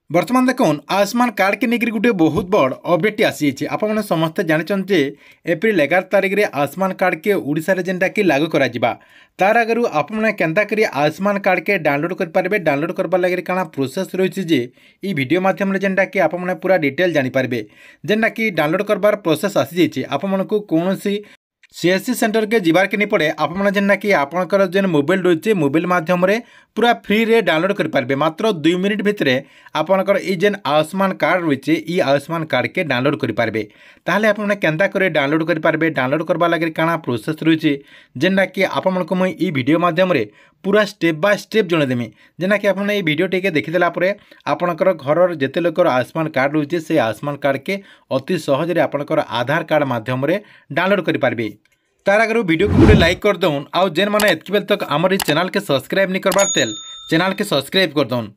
बर्तमान देखुन आयुष्मान कार्ड के लेकर गोटे बहुत बड़ अपडेट आसी आपने समस्ते जानते एप्रिल 11 तारिख में आयुष्मान कार्ड के ओडिशा रे जेनटा कि लागू करा तार आगु आपने केन्ता करी आयुष्मान कार्ड के डाउनलोड करेंगे डाउनलोड करवा लगे काना प्रोसेस रही जे ये वीडियो माध्यम जेनटा कि आपने पूरा डिटेल जानीपारे जेनटा कि डाउनलोड करवार प्रोसेस आसी आपको कौन सीएससी सेंटर के जीवार के नहीं पड़े आपने जेनटा कि आपंकर जेन मोबाइल रही मोबाइल माध्यम पूरा फ्री रे डाउनलोड करेंगे मात्र 2 मिनिट भितर आपंकर ये जेन आयुष्मान कार्ड रही ये आयुष्मान कार्ड के डाउनलोड करेंगे ताहले आपने केन्ता करे डाउनलोड करेंगे डाउनलोड करवा लगे काना प्रोसेस रही जेनटा कि आपको मुझे वीडियो माध्यम पूरा स्टेप बाय स्टेप जनईदेमी जेना कि आपने ये वीडियो टे देखीदेला आपणकर घर जिते लोकर आयुष्मान कार्ड रही से आयुष्मान कार्ड के अति सहज आपणकर आधार कार्ड माध्यम डाउनलोड करेंगे तार आगे वीडियो को गोटे लाइक कर दौन आउ जेन मैंने एतक बेल तक आमर चैनल के सब्सक्राइब नहीं करवार तेल चैनल के सब्सक्राइब कर दौन।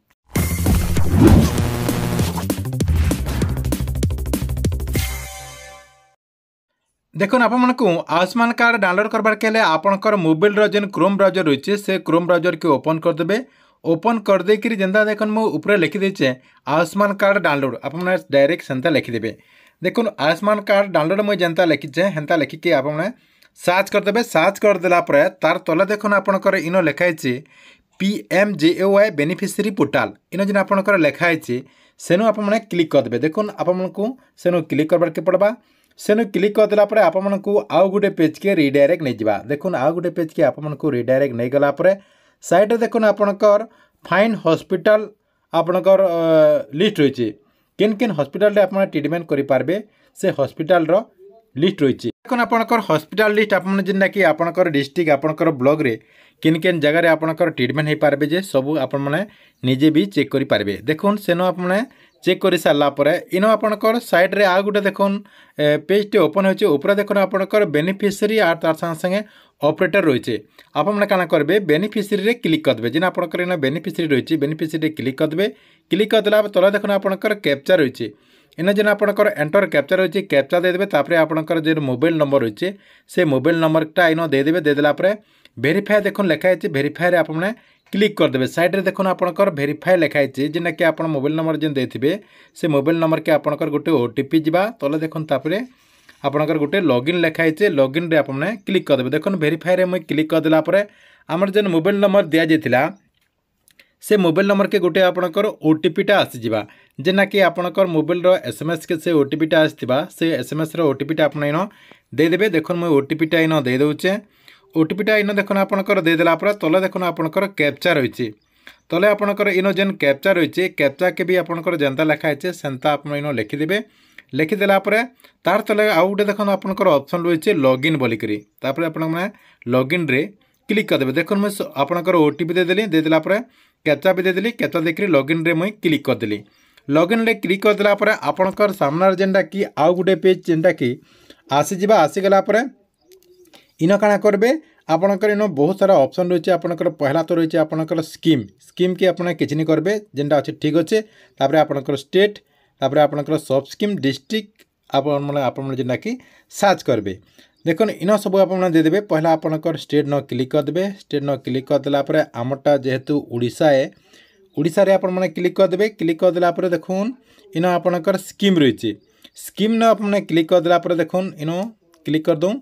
देखो आपको आयुष्मान कार्ड डाउनलोड करवार के लिए आपंकर मोबाइल जेन क्रोम ब्राउजर रही से क्रोम ब्राउजर के ओपन करदे ओपन करदे जेनता देखो मुझे लिखिदे आयुष्मान कार्ड डाउनलोड आप डायरेक्ट सेंता लिखिदेवे। देखो आयुष्मान कार्ड डाउनलोड मुझे जेनता लिखीचे हेन्ता लिखिकी आपने सर्च करदे सर्च करदेला तार तले देखो आपंकर इन लिखाई PMJAY बेनिफिशियरी पोर्टाल इन जेन आपंकर लिखाई सेनु आपने क्लिक करदे देखो आपको सेनु क्लिक करवार के पड़वा सेनु क्लिक करदेला आपको आउ गोटे पेज के रिडायरेक्ट नहीं जावा देखो आउ गोटे पेज के आपको रिडायरेक्ट नहीं गला साइड देखो आपंकर फाइन हॉस्पिटल आपंकर लिस्ट रही किन किन हॉस्पिटल आप ट्रिटमेंट करेंगे से हॉस्पिटल लिस्ट रही देखो आपंकर हॉस्पिटल लिस्ट आपने जेनटा कि आपंकर डिस्ट्रिक्ट आपंकर ब्लॉक रे किन किन जगह आपंकर ट्रिटमेंट हो पारे जे सब आपने निजे भी चेक करेंगे देखो सेनो आपने चेक कर सारापर इन आपंकर साइड रे आ गोटे देखो पेज टे ओपन होपर देखो आपंकर बेनिफिशियरी आर तार संगे ऑपरेटर रही आपने क्या करेंगे बेनिफिशियरी क्लिक करदे जेन आपंकर इन बेनिफिशियरी रही बेनिफिशियरी क्लिक करदे क्लिक करदेला तले देखो आपंकर कैप्चा रही इन जेन आपंकर एंटर कैप्चा रही कैप्चा देदेवे तापर आपंकर जो मोबाइल नंबर रही से मोबाइल नंबरटा इन देदेवे देदेला वेरीफाई देखो लिखाई वेरीफाई आपने क्लिक करदे साइड रे देखो आपंकर वेरीफाई लिखाई जेना कि आप मोबाइल नंबर जेन देथिबे से मोबाइल नंबर के आपंकर गोटे OTP जा तले देखो तापर आपंकर गोटे लॉगिन लिखाई लॉगिन रे आपने क्लिक करदे देखो वेरीफाई रे मुझे क्लिक करदेला आमर जेन मोबाइल नंबर दि जाइथिला से मोबाइल नंबर के गोटे आपंकर OTPटा आसीजा जेना कि आपंकर मोबाइल SMS के से OTPटा आसथिबा से SMS रो OTPटा आपन इन देदेवे देखो मुझे OTPटा इन दे दउचे OTPटा इन देखो आपंकर देदेला तले देखो आपंकर कैप्चा रही तले आपंकर इन जेन कैप्चा रही कैप्चा के भी आपंकर जेनता लिखाई सेंता आप इन लिखिदेवे लिखिदेला तार तले आउ गोटे देखो आपंकर ऑप्शन रही लॉगिन बोलिकी तापर आपने लॉगिन रे क्लिक करदे देखो मुझे आपंकर OTP देदेली देदेला कैप्चा भी देदेली कैप्चा देखिए लॉगिन रे मुझे क्लिक करदेली लॉगिन रे क्लिक करदेला आपंकर सामना जेनटा कि आउ गोटे पेज जेनटा कि आसीजा आसीगला इन काଣା करेंगे आपंकर इन बहुत सारा ऑप्शन रही आपंकर पहला तो रही आपंकर स्कीम स्कीम की आपने किसी नहीं करेंगे जेनटा अच्छे ठीक अच्छे तापर आपंकर स्टेट तापर आपंकर सब स्कीम डिस्ट्रिक्ट आप जेनटा कि सर्च करेंगे देखो इन सब आपने देदेवे पहला आपंकर स्टेट न क्लिक करदे स्टेट न क्लिक करदेला आमरटा जेहेतु ओडिशा है ओडिशा रे आपने क्लिक करदे क्लिक करदेला देखो इन आपंकर स्कीम रही स्कीम न आपने क्लिक करदेला देखो इन क्लिक कर दूँ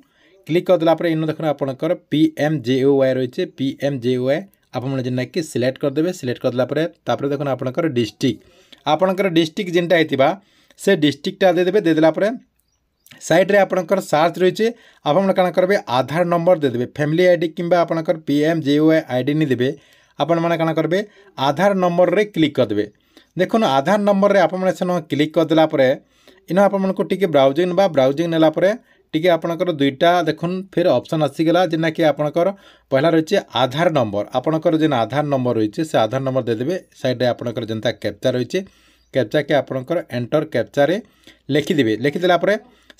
क्लिक करदेला इन देखो आपंकर PMJAY रही PMJAY आपने जेनटा कि सिलेक्ट करदे सिलेक्ट करदेला देखो आपंकर डिस्ट्रिक्ट जेनटा होता से डिस्ट्रिक्टा देदेवे देदेला साइड रे आपंकर सर्च रही आपने क्या करेंगे आधार नंबर देदेवे फैमिली आईडी किंबा आपंकर PMJAY आईडी नहीं देवे आपण मैंने क्या करेंगे आधार नंबर रे क्लिक करदे देखो आधार नंबर रे आपने सेन क्लिक करदेला इन आपको टी ब्राउजिंग नेला टी आपंकर दुईटा देखो फिर ऑप्शन आसीगला जेना कि आपंकर पहला रही आधार नंबर आपंकर जेन आधार नंबर रही से आधार नंबर देदेवे साइड रे आपंकर जेनता कैप्चा रही कैप्चा के आपंकर एंटर कैप्चा रे लिखिदेवे लिखिदेला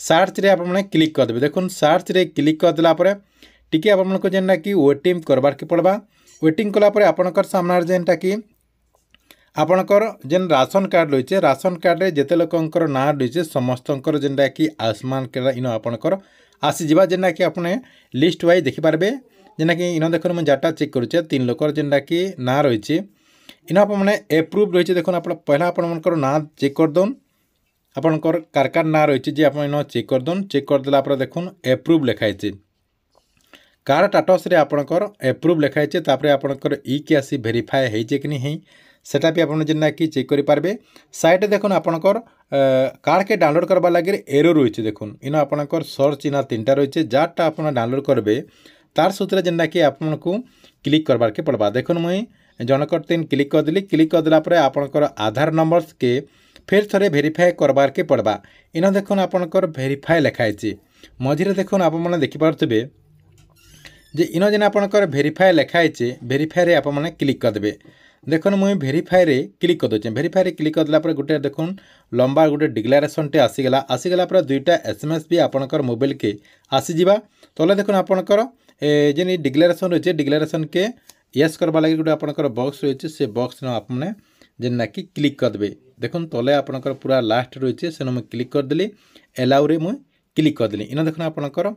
सर्च रे आपने क्लिक करदे देखो सर्च रे क्लिक करदेला टी आपको जेनटा कि वेटिंग करवार के पड़वा वेटिंग कलापर आपंकर सामना जेनटा कि आपणकर जेन राशन कार्ड रही राशन कार्ड रे जेते लोकंकर ना रही समस्तंकर जेनटा कि आयुष्मान कार्ड इन आपणकर आसीजा जेना कि आपने लिस्ट वाइज देखिपारे जेना कि इन देखो मुझे डाटा चेक करुचे 3 लोकर जेनटा कि ना रही इन आपने एप्रुव रही देखो आप पहला आपंकर ना चेक करदौन आपंकर कार ना रही जी आप चेक करदौन चेक करदेला देखुन एप्रुव लिखाई कार स्टाटस रे आपंकर एप्रुव लिखाई आपंकर ई के आसी भेरीफाए होइचे कि नहीं सेटा भी आपन जेना कि चेक करि पारबे साइट देखुन आपनकर कार्ड के डाउनलोड करबा लागि एरर रहिছে देखुन इन आपनकर सर्च इना तीनटा रहिছে जाटा आपन डाउनलोड करबे तार सूत्र जेना कि आपनको क्लिक करबार के पड़बा देखुन मुई जनकर 3 क्लिक कर देली क्लिक कर देला परे आपनकर आधार नंबर्स के फिर थरे वेरीफाई करबार के पड़बा इन देखुन आपनकर वेरीफाई लिखाइছে मझिरे देखुन आप माने देखि पारथबे जे इन जेना आपनकर वेरीफाई लिखाइছে वेरीफाई रे आप माने क्लिक कर देबे देखुन मुई वेरीफाई रे क्लिक कर दोचे वेरीफाई रे क्लिक कर देला पर गुटे देखुन लंबा गुटे डिक्लेरेशन टे आसीगला पर दुईटा एसएमएस भी आपनकर मोबाइल के आसी जिबा तले देखुन आपनकर जेन डिक्लेरेशन रहिছে डिक्लेरेशन के यस करबा लागि गुटे आपनकर बॉक्स रहिছে से बॉक्स न आपने जेना कि क्लिक कर देबे देखुन तले आपनकर पूरा लास्ट रहिছে सेन मैं क्लिक कर देली एलाउ रे मुई क्लिक कर देली इन देखुन आपनकर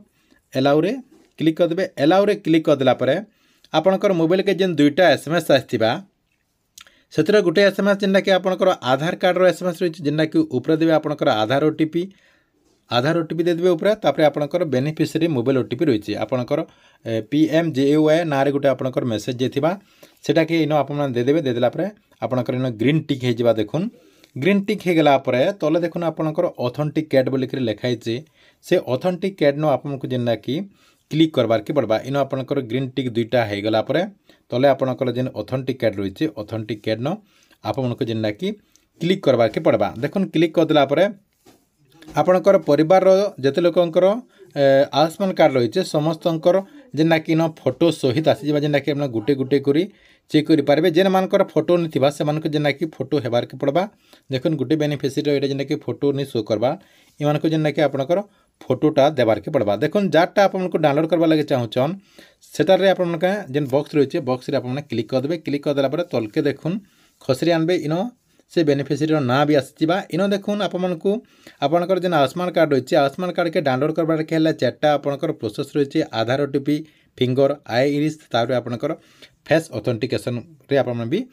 एलाउ रे क्लिक कर देबे एलाउ रे क्लिक कर देला पर आपनकर मोबाइल के जेन दुईटा एसएमएस आस्थिबा से गोटे एसएमएस जेनटा कि आपनकर आधार कार्ड रो एसएमएस रही जेनटा कि ऊपर देबे आपनकर आधार ओटीपी दे देबे ऊपर तापर आपनकर बेनिफिशियरी मोबाइल ओटीपी रही आपनकर PMJAY ना रे गोटे आपनकर मेसेज जेथिबा सेटा कि इन आपन दे देबे दे देला पर आपनकर इन ग्रीन टिक हे जिबा देखुन ग्रीन टिक हे गेला पर तले देखुन आपनकर ऑथेंटिकेट बोली के लिखाइছে से ऑथेंटिकेट नो आपनको जेनटा कि क्लिक करबार के पड़बा इन आपनकर ग्रीन टिक दुईटा हे गला पर तले आपनकर जेन ऑथेंटिकेट रही ऑथेंटिकेट नो आपनको जेनटा कि क्लिक करबार के पड़बा देखुन क्लिक कर देला पर आपनकर परिवार जते लोकंकर आयुष्मान कार्ड रही समस्तंकर जेना कि इन फोटो सहित आसीजा जेना कि आपन गुटे गुटे करी चेक करि पारबे जेन मानकर फोटो निथिबा से मानक जेना कि फोटो हेबार के पड़बा देखुन गुटे बेनिफिशियरी एटा जेना कि फोटो नि शो करबा इ मानक जेना कि आपनकर फोटोटा देबार के पड़बा देखुन जाटा आपनको डाउनलोड करबा लागि चाहुचन सेटार रे आपनका जेन बॉक्स रही बॉक्स रे आपन क्लिक कर देबे क्लिक कर देला पर तलके देखुन खसरी आनबे इन से बेनिफिशियरी ना भी आसीबा इन देखुन आपमनको आपनकर जेन आयुष्मान कार्ड रही आयुष्मान कार्ड के डाउनलोड करबार के हला चारटा आपनकर प्रोसेस रही आधार ओटीपी फिंगर आईरिस तार आपनकर फेस ऑथेंटिकेशन रे आपन भी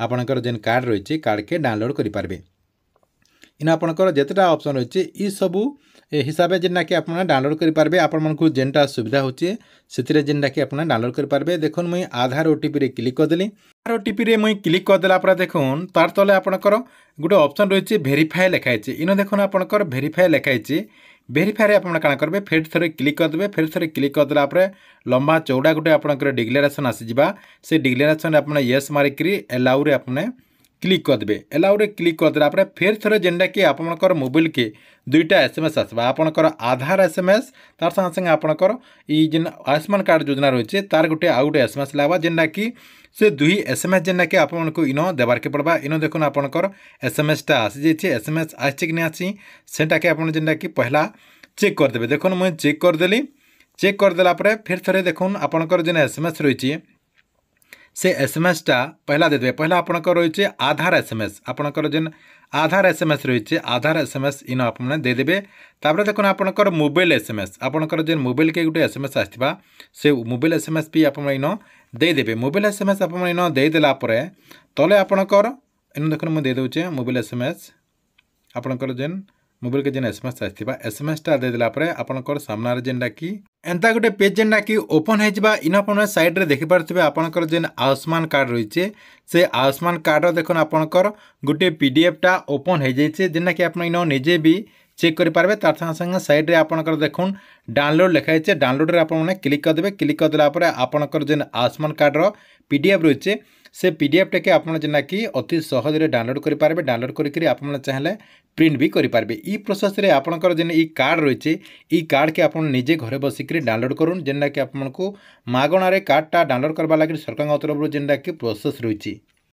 आपनकर जेन कार्ड रही कार्ड के डाउनलोड करि पारबे इन आपनकर जेतटा ऑप्शन रही ई सबू हिसाब से जेना कि आपन डाउनलोड करि पारबे आपन मनकु जेनटा सुविधा होचे सेतिरे जेनटा कि आपन डाउनलोड करि पारबे देखुन मुई आधार ओटीपी रे क्लिक कर देली आधार ओटीपी रे मुई क्लिक कर देला पर देखुन तार तले आपनकर गुटे ऑप्शन रही वेरीफाई लिखाइছে इन देखुन आपनकर वेरीफाई लिखाइছে वेरीफाई रे आपन काना करबे फिर थरे क्लिक कर देबे फिर थरे क्लिक कर देला पर लंबा चौड़ा गुटे आपनकर डिक्लेरेशन आसी जिबा से डिक्लेरेशन आपन यस मारि करी एलाउ रे आपने क्लिक कर देबे एलाउ रे क्लिक कर देला पर फिर थरे जेंडा कि आपनकर मोबाइल के दुईटा एसएमएस आसबा आपनकर आधार एसएमएस तार संग संग आपनकर ई जेन आयुष्मान कार्ड योजना रही तार गुटे आउ गुटे एसएमएस लागबा जेंडा कि से दुई एसएमएस जेंडा कि आपनको इन देबार के पड़बा इन देखुन आपनकर एसएमएस टा आसी जाइछे एसएमएस आछि कि नै आछि सेटा के आपन जेंडा कि पहला चेक कर देबे देखुन मैं चेक कर देली चेक कर देला पर फिर थरे देखुन आपनकर जेन एसएमएस रही से एसएमएस टा पहला दे देबे पहला आपनकर रही आधार एसएमएस आपनकर जेन आधार एसएमएस रही आधार एसएमएस इन आपने दे देबे तापर देखुन आपनकर मोबाइल एसएमएस आपनकर जेन मोबाइल के गुटे एसएमएस आस्थिबा से मोबाइल एसएमएस भी आपन इन दे देबे मोबाइल एसएमएस आपन इन दे देला पर तले आपनकर इन देखुन मैं दे दोचे मोबाइल एसएमएस आपनकर जेन मोबाइल के जेन एसएमएस आस्थिबा एसएमएस टा दे देला पर आपनकर सामना रे जेनटा कि एंता गुटे पेज जेनटा कि ओपन हे जिबा इन आपन साइड रे देखि पारथिबे आपनकर जेन आयुष्मान कार्ड रहिছে से आयुष्मान कार्ड देखुन आपनकर गुटे पीडीएफ टा ओपन हे जाइছে जेना कि आपन इन निजे भी चेक करि पारबे तार संग संग साइड रे आपनकर देखुन डाउनलोड लिखाइছে डाउनलोड रे आपन क्लिक कर देबे क्लिक कर देला पर आपनकर जेन आयुष्मान कार्ड रो पीडीएफ रहिছে से पीडीएफ टे के आपन जेना कि अति सहज रे डाउनलोड करि पारबे डाउनलोड करि आपन चाहले प्रिंट भी करि पारबे ई प्रोसेस रे आपनकर जेन ई कार्ड रहिছে ई कार्ड के आपन निजे घरे बसिकरी डाउनलोड करूँ जेनटा कि आपको मागणार कार्डटा डाउनलोड करबा लागि सरकार तरफ जेनटा कि प्रोसेस रही